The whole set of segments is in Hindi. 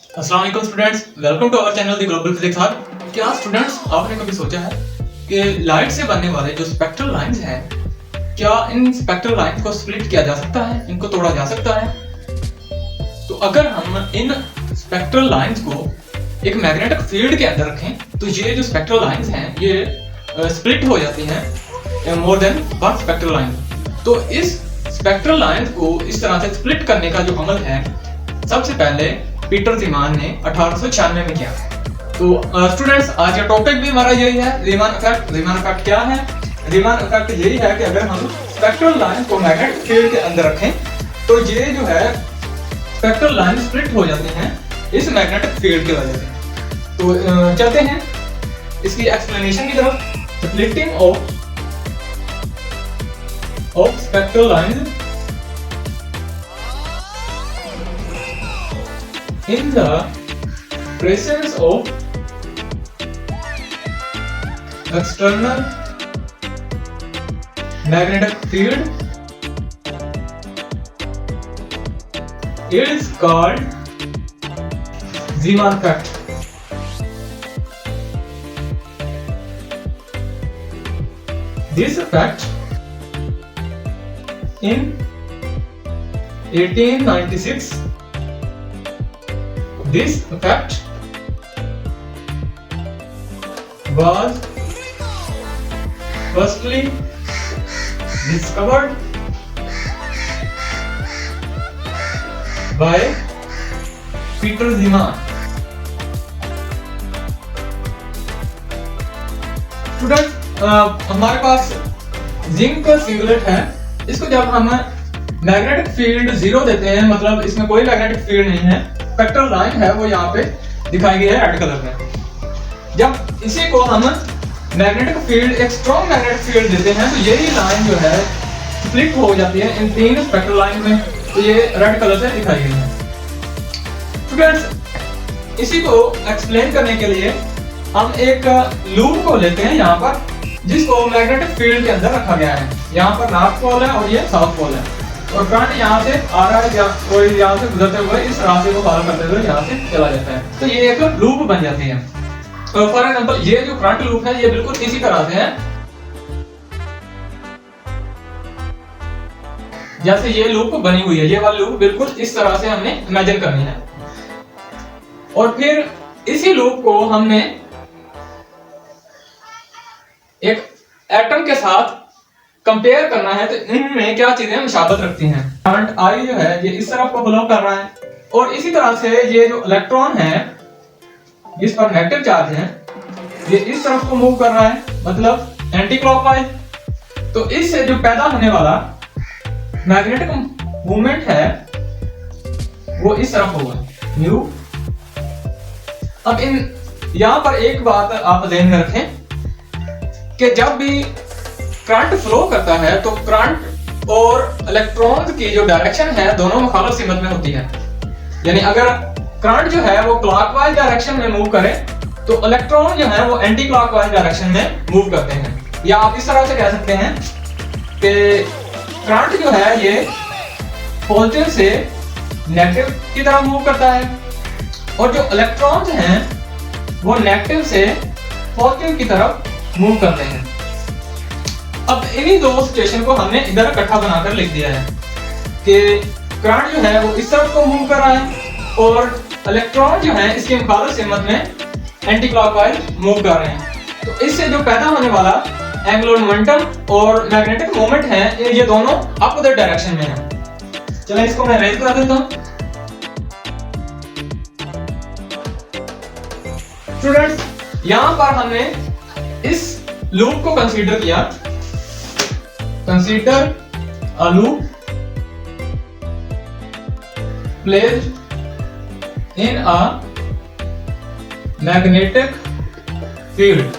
अस्सलाम वालेकुम students, welcome to our channel the global physics hub. क्या स्टूडेंट्स आपने कभी सोचा है कि लाइट से बनने वाले जो स्पेक्ट्रल लाइंस हैं, क्या इन स्पेक्ट्रल लाइंस को स्प्लिट किया जा सकता है, इनको तोड़ा जा सकता है? तो अगर हम इन स्पेक्ट्रल लाइंस को एक मैग्नेटिक फील्ड के अंदर रखें तो ये जो स्पेक्ट्रल लाइंस हैं ये स्प्लिट हो जाती हैं more than one spectral line. तो इस स्पेक्ट्रल लाइंस को इस तरह से स्प्लिट करने का जो अमल है सबसे पहले पीटर रीमान ने 1896 में किया। तो स्टूडेंट्स आज का टॉपिक भी हमारा यही है, रीमान इफेक्ट। रीमान इफेक्ट क्या है? रीमान इफेक्ट यही है कि अगर हम स्पेक्ट्रल लाइन को मैग्नेटिक फील्ड के अंदर रखें तो ये जो है स्पेक्ट्रल लाइन स्प्लिट हो जाती हैं इस मैग्नेटिक फील्ड की वजह से। तो चलते हैं इसकी एक्सप्लेनेशन की तरफ। Splitting of spectral lines in the presence of external magnetic field is called Zeeman effect. This effect in 1896 This effect was firstly discovered by Peter Zeeman. Student हमारे पास जिंक का सिंगलेट है, इसको जब हम मैग्नेटिक फील्ड 0 देते हैं, मतलब इसमें कोई मैग्नेटिक फील्ड नहीं है, स्पेक्ट्रल लाइन है वो यहाँ पे दिखाई गई है रेड कलर में। जब इसी को हम मैग्नेटिक फील्ड, एक स्ट्रॉन्ग मैग्नेटिक फील्ड देते हैं तो यही लाइन जो है स्प्लिट हो जाती है इन तीन स्पेक्ट्रल लाइन में। तो ये रेड कलर से दिखाई गई है। स्टूडेंट्स इसी को एक्सप्लेन करने के लिए हम एक लूप को लेते हैं यहाँ पर, जिसको मैग्नेटिक फील्ड के अंदर रखा गया है। यहाँ पर नॉर्थ पोल है और ये साउथ पोल है, और करंट यहाँ से आ रहा है और यहाँ से गुजरते हुए इस रास्ते को फॉलो करते हुए यहाँ से चला जाता है। तो ये एक लूप बन जाती है। तो फॉर एग्जांपल ये जो करंट लूप है ये बिल्कुल इसी तरह से है जैसे ये लूप बनी हुई है। ये वाली लूप बिल्कुल इस तरह से हमने इमेजिन करनी है, और फिर इसी लूप को हमने एक एटम के साथ कंपेयर करना है। तो इनमें क्या चीजें मुशाबत रखती हैं। करंट आई जो है ये इस तरफ को फ्लो कर रहा है, और इसी तरह से ये जो इलेक्ट्रॉन है जिस पर नेगेटिव चार्ज है ये इस तरफ को मूव कर रहा है, मतलब एंटी क्लॉकवाइज। तो इससे जो पैदा होने वाला मैग्नेटिक मूवमेंट है वो इस तरफ होगा म्यू। अब यहां पर एक बात आप ध्यान में रखें कि जब भी करंट फ्लो करता है तो करंट और इलेक्ट्रॉन्स की जो डायरेक्शन है दोनों मुखालिफ सिमत में होती है। यानी अगर करंट जो है वो क्लॉकवाइज डायरेक्शन में मूव करे तो इलेक्ट्रॉन जो है वो एंटी क्लॉकवाइज डायरेक्शन में मूव करते हैं। या आप इस तरह से कह सकते हैं कि करंट जो है ये पॉजिटिव से नेगेटिव की तरफ मूव करता है, और जो इलेक्ट्रॉन्स हैं वो नेगेटिव से पॉजिटिव की तरफ मूव करते हैं। अब इन्हीं दो सिचुएशन को हमने इधर इकट्ठा बनाकर लिख दिया है कि करंट जो है वो इस तरफ को मूव कर रहा है और इलेक्ट्रॉन जो है इसके मुखालिफ सिमत में एंटी क्लॉकवाइज मूव कर रहे हैं। तो इससे जो पैदा होने वाला एंगुलर मोमेंटम और मैग्नेटिक मोमेंट है ये दोनों अपोजिट डायरेक्शन में है। चलिए इसको मैं अरेंज कर देता हूं। स्टूडेंट्स यहां पर हमने इस लूप को कंसीडर किया। Consider a loop placed in a magnetic field।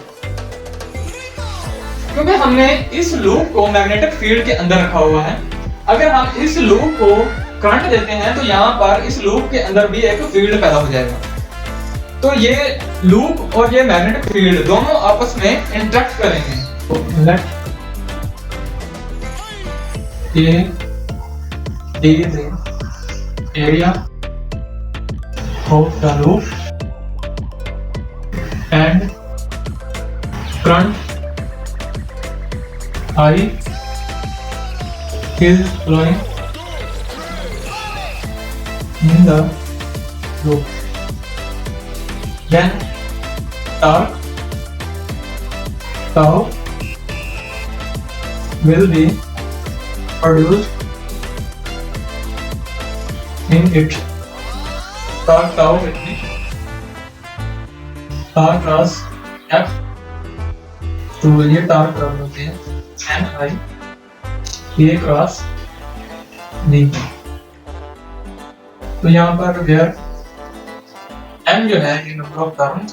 क्योंकि हमने इस लूप को मैग्नेटिक फील्ड के अंदर रखा हुआ है, अगर हम इस लूप को करंट देते हैं तो यहाँ पर इस लूप के अंदर भी एक फील्ड पैदा हो जाएगा। तो ये लूप और ये मैग्नेटिक फील्ड दोनों आपस में इंटरेक्ट करेंगे। A is in area of the loop and current I is flowing in the loop. Then torque tau will be produced in it. Torque tau will be R cross F, तो ये टॉर्क क्रॉस होते हैं N I A cross D. तो यहाँ पर वेयर एम जो है ये number of turns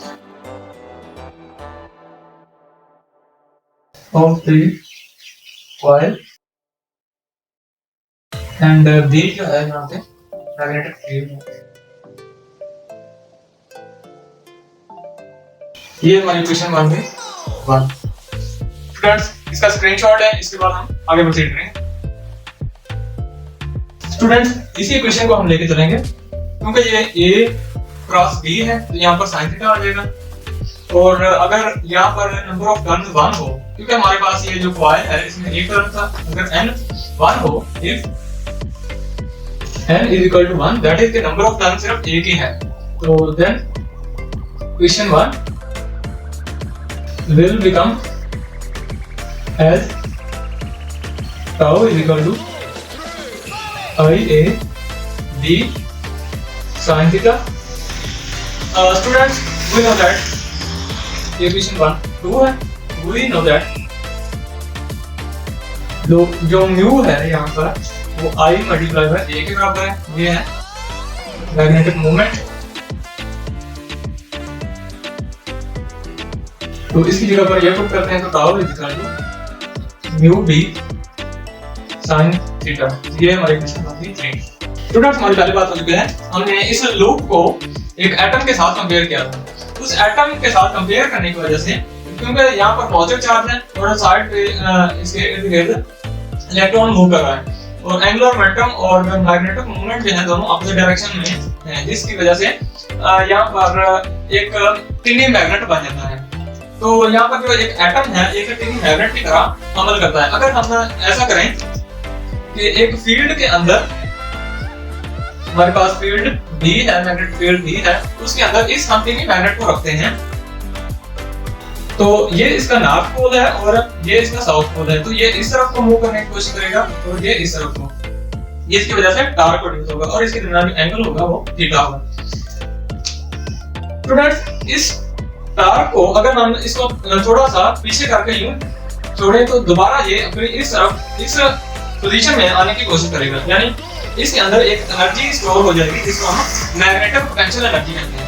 of the coil and B जो है यहाँ पे मैग्नेटिक फील्ड। ये हमारी क्वेश्चन 1 है। स्टूडेंट्स इसका स्क्रीनशॉट है, इसके बाद हम आगे प्रोसीड करेंगे। स्टूडेंट्स इसी क्वेश्चन को हम लेके चलेंगे क्योंकि ये A क्रॉस B है तो यहाँ पर sin थीटा आ जाएगा। और अगर यहाँ पर नंबर ऑफ टर्न्स 1 हो, क्योंकि हमारे पास ये जो कॉइल है इसमें एक टर्न था, अगर n 1 हो, if n is equal to 1 that is the number of turns सिर्फ एक ही है, तो then question 1 will become as tau is equal to IA B sin theta. Students, we know that equation 1 2 है, we know that जो mu है यहाँ पर वो I मल्टीप्लाई बाय A के बराबर है। ये है मैग्नेटिक मोमेंट। तो इसकी जगह पर ये पुट करते हैं तो tau is equal to mu B sin theta. ये हमारी क्वेश्चन नंबर 3। स्टूडेंट्स हमारी पहली बात हो चुकी है, हमने इस लूप को एक एटम के साथ कंपेयर किया था। उस एटम के साथ कंपेयर करने की वजह से, क्योंकि यहाँ पर पॉजिटिव चार्ज है और साइड पे इसके इर्द-गिर्द इलेक्ट्रॉन मूव कर रहा है और एंगुलर मोमेंटम और मैग्नेटिक मोमेंट जो है दोनों अपोजिट डायरेक्शन में हैं, जिसकी वजह से यहाँ पर एक टिनी मैग्नेट बन जाता है। तो यहाँ पर जो एक एटम है एक टिनी मैग्नेट की तरह अमल करता है। अगर हम ऐसा करें कि एक फील्ड के अंदर हमारे पास फील्ड B है, मैग्नेटिक फील्ड B है, उसके अंदर इस हम टिनी मैग्नेट को रखते हैं, तो ये इसका नॉर्थ पोल है और ये इसका साउथ पोल है। तो ये इस तरफ को मूव करने की कोशिश करेगा और ये इस तरफ को, ये इसकी वजह से टॉर्क प्रोड्यूस होगा और इसके दरमियान एंगल होगा वो थीटा होगा। स्टूडेंट्स इस टॉर्क को अगर हम इसको थोड़ा सा पीछे करके यूं छोड़े तो दोबारा ये अपनी इस तरफ इस पोजीशन में आने की कोशिश करेगा, यानी इसके अंदर एक एनर्जी स्टोर हो जाएगी जिसको हम मैग्नेटिक पोटेंशियल एनर्जी कहते हैं।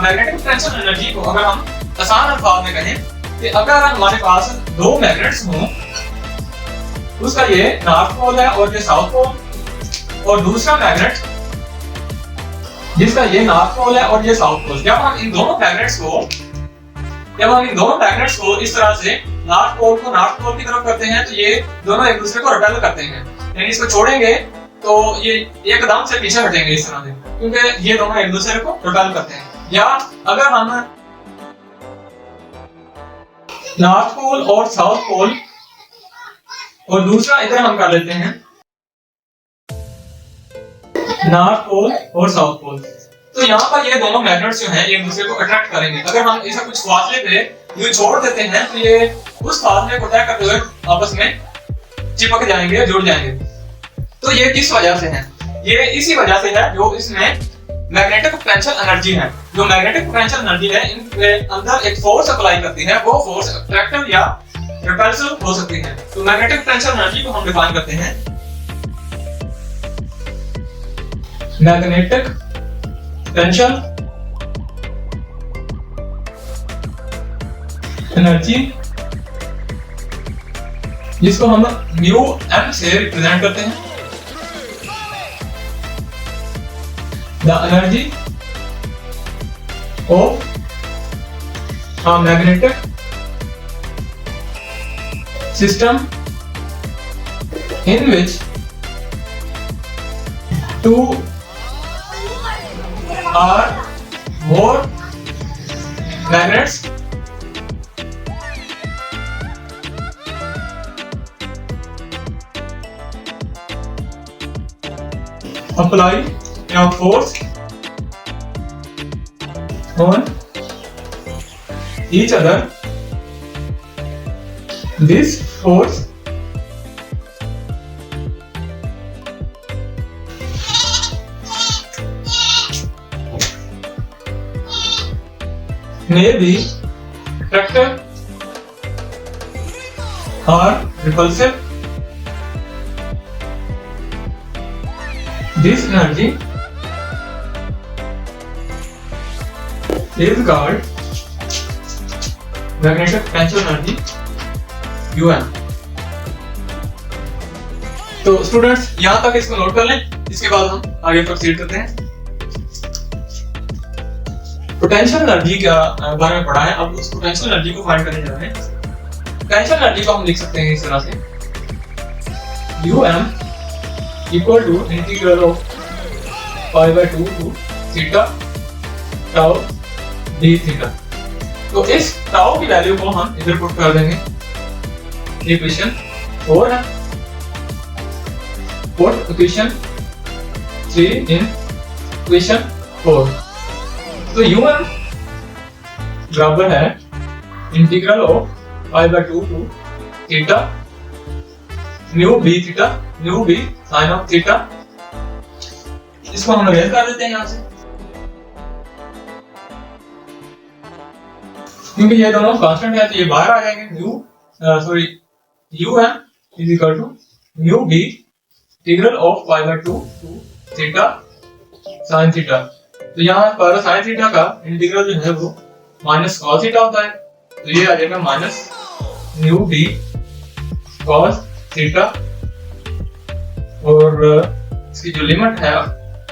मैग्नेटिक पोटेंशियल एनर्जी को अगर हम आसान अल्फाज में कहें कि अगर हमारे पास दो मैग्नेट्स हों, उसका ये नॉर्थ पोल है और ये साउथ पोल, और दूसरा मैग्नेट जिसका ये नॉर्थ पोल है और ये साउथ पोल, जब हम इन दोनों मैग्नेट्स को इस तरह से नॉर्थ पोल को नॉर्थ पोल की तरफ करते हैं तो ये दोनों एक दूसरे को रिपेल करते हैं, यानी इसको छोड़ेंगे तो ये एकदम से पीछे हटेंगे इस तरह से, क्योंकि ये दोनों एक दूसरे को रिपेल करते हैं। या अगर हम नॉर्थ पोल और साउथ पोल और दूसरा इधर हम कर लेते हैं नॉर्थ पोल और साउथ पोल, तो यहाँ पर ये दोनों मैग्नेट्स जो हैं एक दूसरे को अट्रैक्ट करेंगे। अगर हम इसे कुछ फासले पे यूं छोड़ देते हैं तो ये उस फासले को तय करते हुए आपस में चिपक जाएंगे, जुड़ जाएंगे। तो ये किस वजह से है? ये इसी वजह से है जो इसमें मैग्नेटिक पोटेंशियल एनर्जी है। जो मैग्नेटिक पोटेंशियल एनर्जी है इनके अंदर एक फोर्स अप्लाई करती है, वो फोर्स अट्रैक्टिव या रिपल्सिव हो सकती है। तो मैग्नेटिक पोटेंशियल एनर्जी को हम डिफाइन करते हैं मैग्नेटिक पोटेंशियल एनर्जी, जिसको हम म्यू एम से रिप्रेजेंट करते हैं। The energy of a magnetic system in which two are more magnets apply a force on each other. This force may be attractive or repulsive. This energy is called magnetic potential energy UN. तो स्टूडेंट्स यहाँ तक इसको नोट कर लें, इसके बाद हम आगे प्रोसीड करते हैं। पोटेंशियल एनर्जी के बारे में पढ़ा है, अब उस पोटेंशियल एनर्जी को फाइंड करने जा रहे हैं। पोटेंशियल एनर्जी को हम लिख सकते हैं इस तरह से, UM equal to integral of pi by 2 to theta tau d theta. तो इस टाउ की वैल्यू को हम इधर पुट कर देंगे, इक्वेशन 4 है, पुट इक्वेशन 3 इन इक्वेशन 4। तो UN बराबर है integral of pi by 2 to theta mu B theta mu B sine of theta. इसको हम अरेंज कर देते हैं यहां से, क्योंकि ये दोनों कांस्टेंट है तो ये बाहर आ जाएंगे। UN is equal to mu B integral of pi by 2 to theta sine theta. तो यहाँ पर साइन थीटा का इंटीग्रल जो है वो माइनस कॉस थीटा होता है, तो ये आ जाएगा minus mu B cos theta, और इसकी जो लिमिट है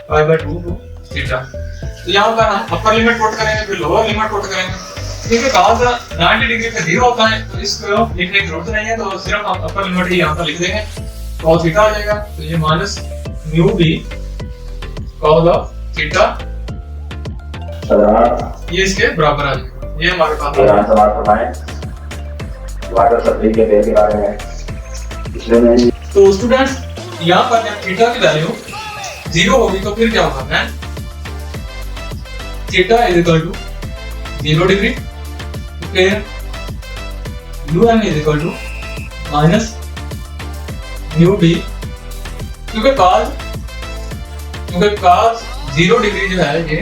पाई बाय 2 टू थीटा। तो यहाँ पर हम अपर लिमिट पुट करेंगे, फिर लोअर लिमिट पुट करेंगे। क्योंकि cos 90 डिग्री पे 0 होता है तो इसको लिखने की जरूरत नहीं है, तो सिर्फ हम अपर लिमिट ही यहाँ पर लिख देंगे, cos थीटा आ जाएगा। तो ये minus mu B cos of theta, ये इसके बराबर आ जाएगा। ये हमारे पास वाटर सप्लाई के बेल के बारे में। तो स्टूडेंट्स यहाँ पर जब थीटा की वैल्यू 0 होगी तो फिर क्या होगा, theta is equal to 0 degree, फिर UN is equal to minus mu B, क्योंकि cos 0 डिग्री जो है ये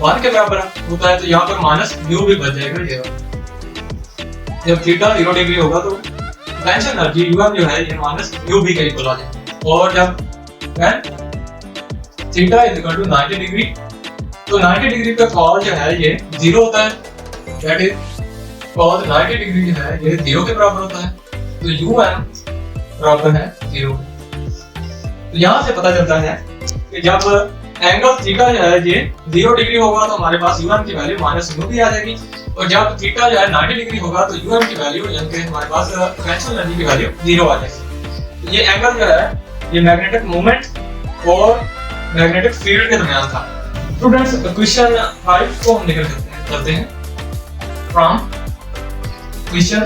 1 के बराबर होता है, तो यहाँ पर माइनस न्यू भी बच जाएगा। जब थीटा 0 डिग्री होगा तो पोटेंशियल एनर्जी UN जो है ये माइनस न्यू बी के इक्वल आ जाएगा। और जब theta is equal to 90 degree, तो 90 डिग्री का cos जो है ये 0 होता है, दैट इज cos 90 डिग्री जो है ये 0 के बराबर होता है, तो UN बराबर है 0। तो यहाँ से पता चलता है कि जब एंगल थीटा जो है ये 0 डिग्री होगा तो हमारे पास UN की वैल्यू माइनस न्यू भी आ जाएगी, और जब थीटा जो है 90 डिग्री होगा तो UN की वैल्यू यानी कि हमारे पास पोटेंशियल एनर्जी की वैल्यू 0 आ जाएगी। तो ये एंगल जो है ये मैग्नेटिक मोमेंट और मैग्नेटिक फील्ड के दरमियान था। स्टूडेंट्स क्वेश्चन 5 को हम निकल करते हैं फ्रॉम क्वेश्चन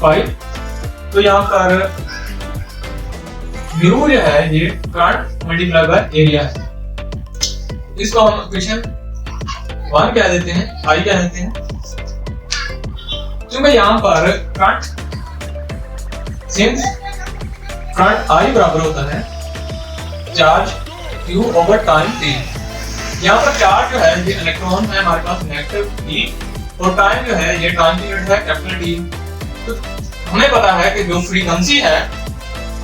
5। तो यहाँ पर म्यू जो है ये करंट मल्टीप्लाई बाय एरिया है, इसको हम क्वेश्चन 1 कह देते हैं, I कह देते हैं, क्योंकि यहाँ पर करंट सिंस करंट I बराबर होता है charge Q over time T। यहाँ पर चार्ज जो है ये इलेक्ट्रॉन है हमारे पास नेगेटिव E, और टाइम जो है ये टाइम पीरियड है कैपिटल T। तो हमें पता है कि जो फ्रीक्वेंसी है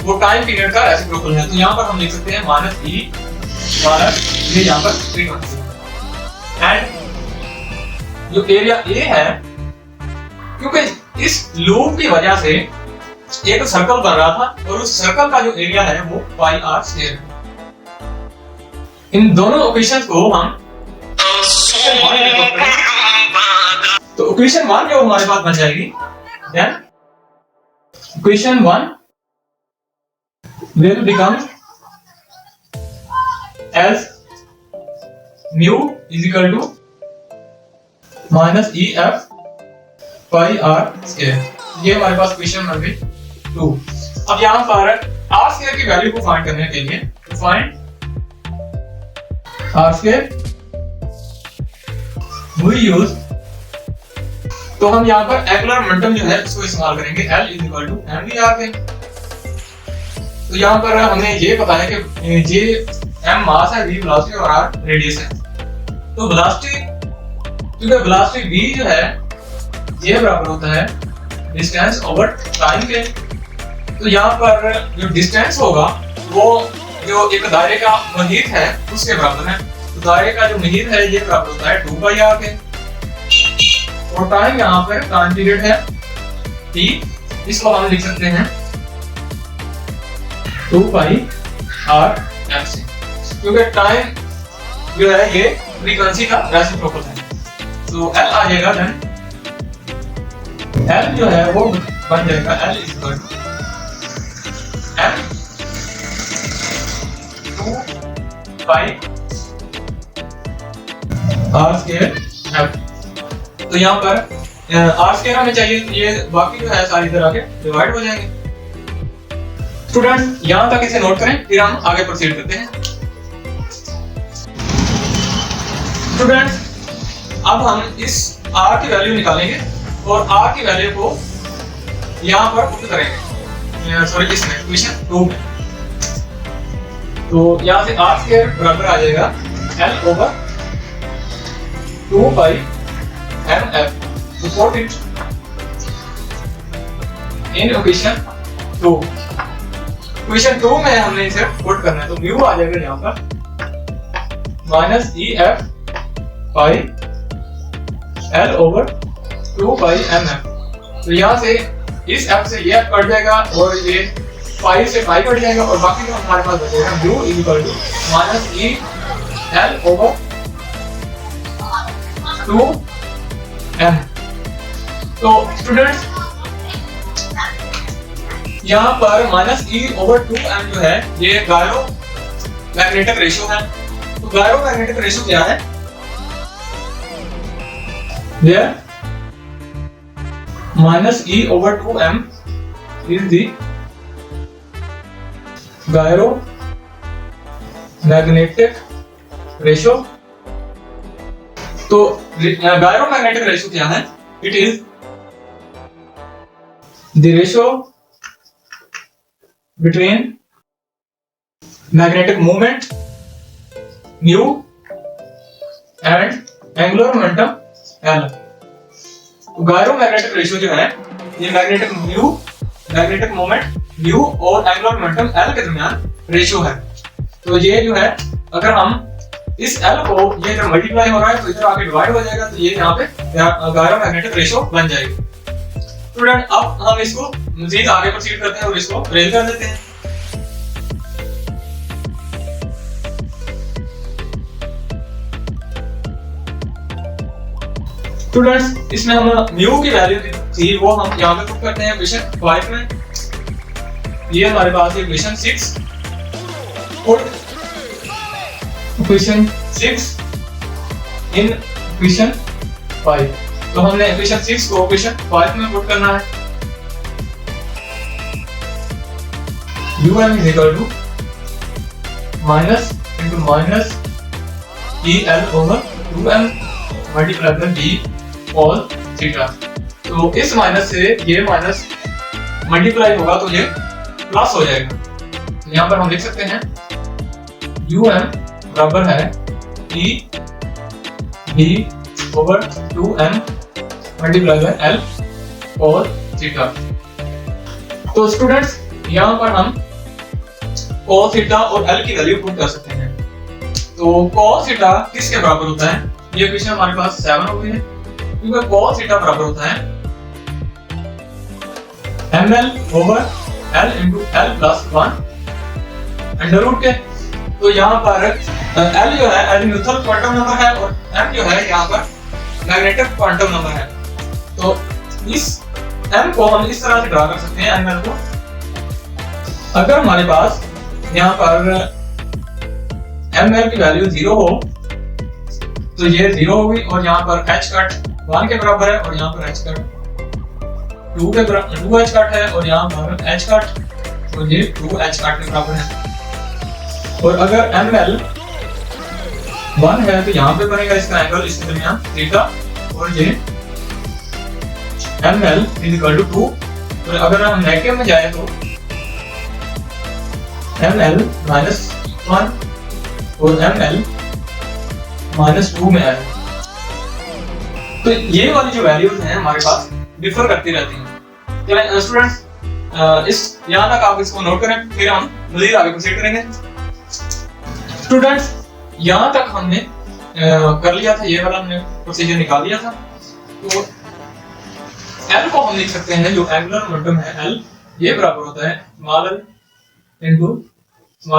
वो टाइम पीरियड का रेसिप्रोकल है, तो यहाँ पर हम लिख सकते हैं माइनस E माइनस ये यहाँ पर फ्रीक्वेंसी, एंड जो एरिया A है, क्योंकि इस लूप की वजह से एक सर्कल बन रहा था और उस सर्कल का जो एरिया है वो पाई r स्क्वायर है। इन दोनों इक्वेशंस को हम तो इक्वेशन 1 जो हमारे पास बन जाएगी, then equation 1 will become as mu is equal to minus E F pi R square. ये हमारे पास क्वेश्चन नंबर 2। अब यहाँ पर आर स्क्वायर की वैल्यू को फाइंड करने के लिए find R square we use, तो हम यहाँ पर एंगुलर मोमेंटम जो है उसको इस्तेमाल करेंगे L is equal to M V R के। तो यहाँ पर हमें ये पता है कि जे एम मास है, v वेलोसिटी और r रेडियस है। तो वेलोसिटी, क्योंकि वेलोसिटी v जो है ये बराबर होता है डिस्टेंस ओवर टाइम के। तो यहाँ पर जो डिस्टेंस होगा वो जो एक दायरे का मुहीत है उसके बराबर है। तो दायरे का जो मुहीत है ये बराबर होता है 2 पाई r के। और टाइम यहाँ पर टाइम पीरियड है t, इसको हम लिख सकते हैं 2 पाई r f से, क्योंकि टाइम जो है ये फ्रीक्वेंसी का रेसिप्रोकल है। तो L आ जाएगा, देन L जो है वो बन जाएगा L is equal to m 2 pi r square f। तो यहाँ पर r स्क्वायर हमें चाहिए, ये बाकी जो है सारी तरह के डिवाइड हो जाएंगे। स्टूडेंट यहाँ तक इसे नोट करें, फिर हम आगे प्रोसीड करते हैं। स्टूडेंट अब हम इस r की वैल्यू निकालेंगे और r की वैल्यू को यहाँ पर पुट करेंगे, सॉरी इसमें क्वेश्चन 2 में। तो यहाँ से r स्क्वायर बराबर आ जाएगा L ओवर 2 पाई एम एफ। तो put it in equation 2। Question 2 में हमने इसे पुट करना है, तो म्यू आ जाएगा यहाँ पर minus E F pi L over 2 पाई एम एफ। तो यहाँ से इस एफ से ये कट जाएगा और ये पाई से पाई कट जाएगा और बाकी जो हमारे पास बचेगा mu is equal to minus E L over 2 M. तो स्टूडेंट्स यहाँ पर माइनस ई ओवर 2 एम जो है ये गायरो मैग्नेटिक रेशियो है। तो गायरो मैग्नेटिक रेशियो क्या है? Where minus e over 2m is the gyromagnetic ratio। तो gyromagnetic ratio क्या है? It is the ratio between magnetic moment mu and angular momentum L। Gyromagnetic ratio जो है ये मैग्नेटिक मोमेंट म्यू और एंगुलर मोमेंटम L के दरमियान रेशियो है। तो ये जो है अगर हम इस L को ये जब मल्टीप्लाई हो रहा है तो इधर आके डिवाइड हो जाएगा, तो ये यहाँ पे गायरोमैग्नेटिक रेशियो बन जाएगी। स्टूडेंट अब हम इसको मजीद आगे प्रोसीड करते हैं और इसको रेल कर देते हैं। स्टूडेंट्स इसमें हम म्यू की वैल्यू थी वो हम यहाँ पे पुट करते हैं क्वेश्चन 5 में। ये हमारे पास है क्वेश्चन 6, पुट क्वेश्चन 6 इन क्वेश्चन 5। तो हमने क्वेश्चन 6 को क्वेश्चन 5 में पुट करना है। um is equal to minus into minus E L over 2m multiply by d all theta. तो इस माइनस से ये माइनस मल्टीप्लाई होगा तो ये प्लस हो जाएगा। तो यहाँ पर हम लिख सकते हैं um बराबर है e b over 2m multiply by l और थीटा। तो स्टूडेंट्स यहाँ पर हम cos थीटा और l की वैल्यू पुट कर सकते हैं। तो cos थीटा किसके बराबर होता है? ये क्वेश्चन हमारे पास 7 हो गई है, क्योंकि cos थीटा बराबर होता है ml over l into l plus 1 under root के। तो यहाँ पर l जो है एजीमुथल क्वांटम नंबर है और m जो है यहाँ पर मैग्नेटिक क्वांटम नंबर है। तो इस m को हम इस तरह से ड्रा कर सकते हैं ml को। अगर हमारे पास यहाँ पर ml की वैल्यू 0 हो तो ये 0 होगी और यहाँ पर h कट 1 के बराबर है और यहाँ पर h कट 2 के बराबर 2h कट है और यहाँ पर h कट तो ये 2h कट के बराबर है। और अगर ml 1 है तो यहाँ पे बनेगा इसका एंगल इसके दरमियान थीटा और ये ml = 2। और अगर हम नेगेटिव में जाए तो ml - 1 और ml -2 में आए। तो ये वाली जो वैल्यूज हैं हमारे पास डिफर करती रहती हैं। चलिए स्टूडेंट्स इस यहाँ तक आप इसको नोट करें, फिर हम मज़ीद आगे प्रोसीड करेंगे। स्टूडेंट्स यहाँ तक हमने कर लिया था, ये वाला हमने प्रोसीजर निकाल लिया था। तो L को हम लिख सकते हैं, जो एंगुलर मोमेंटम है L, ये बराबर होता है small l +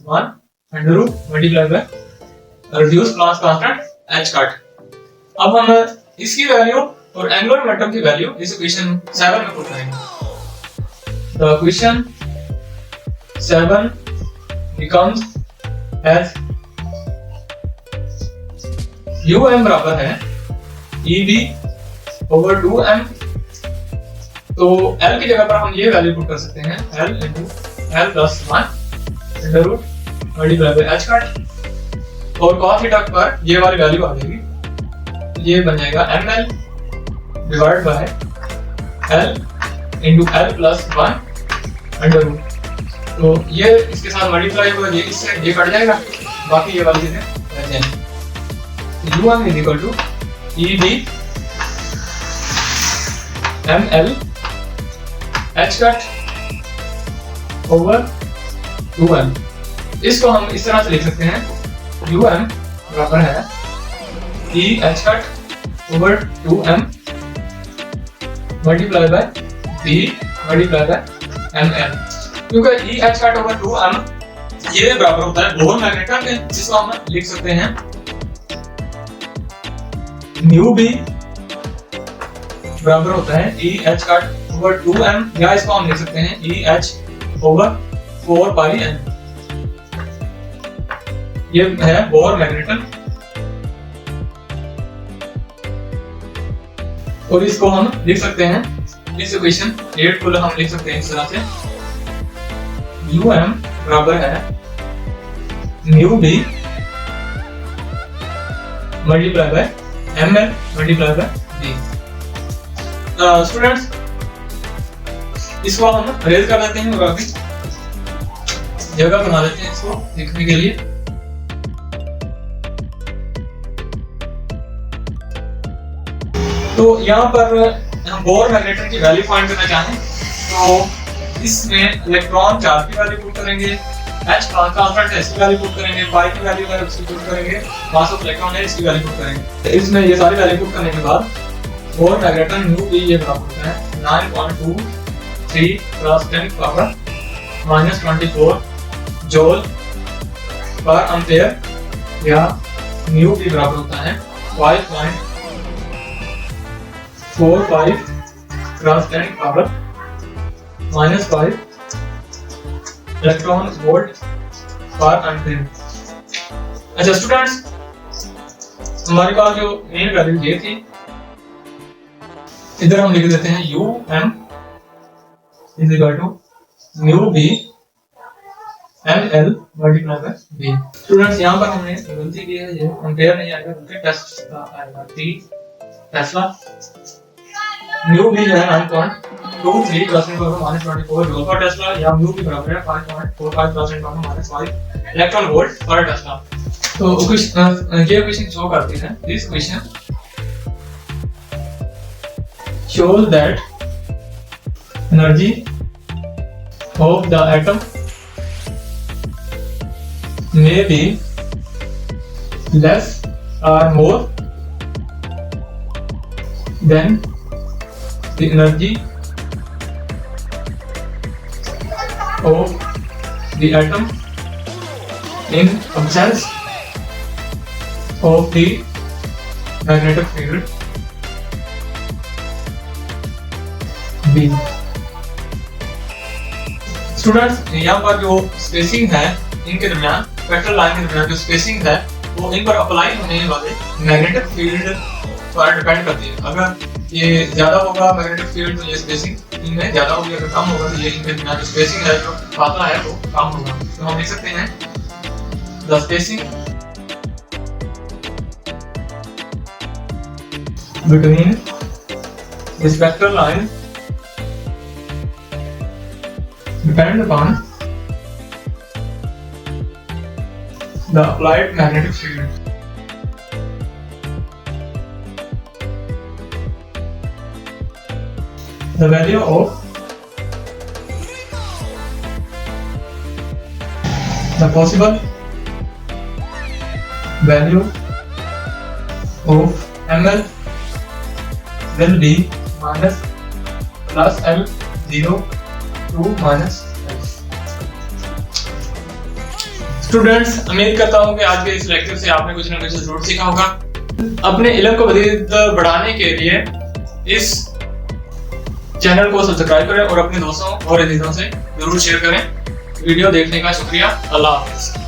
1 under root multiply by reduce Planck constant h cut. अब हम इसकी वैल्यू और एंगुलर मोमेंटम की वैल्यू इस इक्वेशन 7 में पुट करेंगे। The equation 7 becomes as um बराबर है eb over 2m। तो L की जगह पर हम ये वैल्यू पुट कर सकते हैं L + l + 1 under root multiply by h cut और cos थीटा पर ये वाली वैल्यू आ जाएगी, ये बन जाएगा ml divide by l + l + 1 under root. तो ये इसके साथ मल्टीप्लाई होगा, ये इससे ये कट जाएगा, बाकी ये वाली चीजें रह जाएंगी। um = eb ml h cut over 2m। इसको हम इस तरह से लिख सकते हैं um बराबर है e h cut over 2m multiply by b multiply by ml। क्योंकि e h cut over 2m ये बराबर होता है बोहर मैग्नेटन के, जिसको हम लिख सकते हैं म्यू b बराबर होता है e h cut over 2m, या इसको हम लिख सकते हैं e h ओवर 4 पाई n। ये है बोहर मैग्नेटन और इसको हम लिख सकते हैं इस इक्वेशन 8 को हम लिख सकते हैं इस तरह से um बराबर है mu b multiply by ml multiply by b। Students इसको हम अरेंज कर लेते हैं और अभी जगह बना लेते हैं इसको लिखने के लिए। तो यहाँ पर हम बोहर मैग्नेटन की वैल्यू फाइंड करना चाहें तो इसमें इलेक्ट्रॉन चार्ज की वैल्यू पुट करेंगे, h कांस्टेंट है इसकी वैल्यू पुट करेंगे, पाई की वैल्यू है उसकी पुट करेंगे, मास ऑफ इलेक्ट्रॉन है इसकी वैल्यू पुट करेंगे। तो इसमें ये सारी वैल्यू पुट करने के बाद बोहर मैग्नेटन म्यू b ये बराबर होता है 9.23 + 10⁻24 जूल पर एम्पीयर, या म्यू b बराबर होता है 5.45 × 10⁻⁵ इलेक्ट्रॉन वोल्ट पर एम्पीयर। अच्छा स्टूडेंट्स हमारे पास जो मेन वैल्यू ये थी, इधर हम लिख देते हैं um = mu b ml multiply by b। Students यहाँ पर हमने गलती की है, ये एम्पीयर नहीं आएगा बल्कि टेस्ला आएगा, t टेस्ला। म्यू b जो है 9.23 × 10⁻⁻24 जूल पर टेस्ला, या म्यू b बराबर है 5.45 × 10⁻⁵ इलेक्ट्रॉन वोल्ट पर टेस्ला। तो ये इक्वेशन शो करती है, this equation shows that energy of the atom may be less or more than the energy of the atom in absence of the magnetic field B। Students यहाँ पर जो स्पेसिंग है इनके दरमियान, वेक्टर लाइन के दरमियान जो स्पेसिंग है वो इन पर अप्लाई होने वाले मैग्नेटिक फील्ड पर डिपेंड करती है। अगर ये ज्यादा होगा मैग्नेटिक फील्ड तो ये स्पेसिंग इनमें ज्यादा होगी, अगर कम होगा तो ये इनके जो स्पेसिंग है जो पाता है वो कम होगा। तो हम देख सकते हैं the spacing between the spectral line depend upon the applied magnetic field. The value of the possible value of ML will be minus plus L0 2 minus. Students, उम्मीद करता हूँ कि आज के इस लेक्चर से आपने कुछ ना कुछ जरूर सीखा होगा। अपने इल्म को मज़ीद बढ़ाने के लिए इस चैनल को सब्सक्राइब करें और अपने दोस्तों और अजीजों से जरूर शेयर करें। वीडियो देखने का शुक्रिया। अल्लाह हाफ़िज़।